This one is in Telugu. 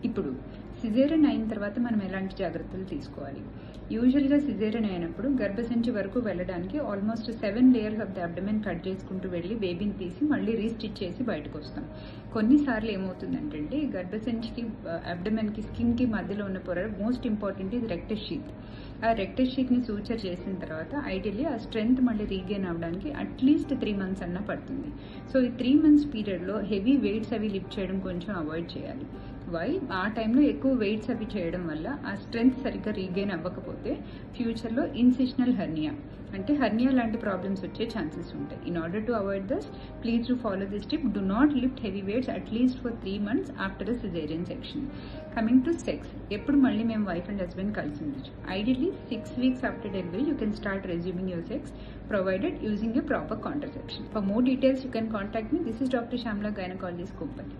ఇప్పుడు సిజేరియన్ అయిన తర్వాత మనం ఎలాంటి జాగ్రత్తలు తీసుకోవాలి? యూజువల్గా సిజేరియన్ అయినప్పుడు గర్భసంచి వరకు వెళ్ళడానికి almost 7 layers of the abdomen cut చేసుకుంటూ వెళ్ళి బేబీని తీసి మళ్ళీ రీస్టిచ్ చేసి బయటకు వస్తాం. కొన్నిసార్లు ఏమవుతుందంటే గర్భసంచికి అబ్డమెన్కి స్కిన్కి మధ్యలో ఉన్న పొర మోస్ట్ ఇంపార్టెంట్ ఇది రెక్టస్ షీత్. ఆ రెక్టస్ షీట్ని సూచర్ చేసిన తర్వాత ఐడియల్లీ ఆ స్ట్రెంగ్త్ మళ్ళీ రీగెయిన్ అవ్వడానికి అట్లీస్ట్ 3 months అన్నా పడుతుంది. సో ఈ 3 months పీరియడ్లో హెవీ వెయిట్స్ అవి లిఫ్ట్ చేయడం కొంచెం అవాయిడ్ చేయాలి. వై ఆ టైంలో ఎక్కువ వెయిట్స్ అవి చేయడం వల్ల ఆ స్ట్రెంగ్త్ సరిగ్గా రీగెయిన్ అవ్వకపోతే ఫ్యూచర్లో ఇన్సిషనల్ హెర్నియా అంటే హెర్నియా లాంటి ప్రాబ్లమ్స్ వచ్చే ఛాన్సెస్ ఉంటాయి. In order to avoid this, please to follow this tip. Do not lift heavy weights at least for 3 months after a caesarean section. Coming to sex, ఎప్పుడు మళ్ళీ మేము వైఫ్ అండ్ హస్బెండ్ కలిసి ఉండొచ్చు? Ideally 6 weeks after delivery you can start resuming your sex provided using a proper contraception. For more details you can contact me. This is Dr. Shamla, gynecologist, Kompally.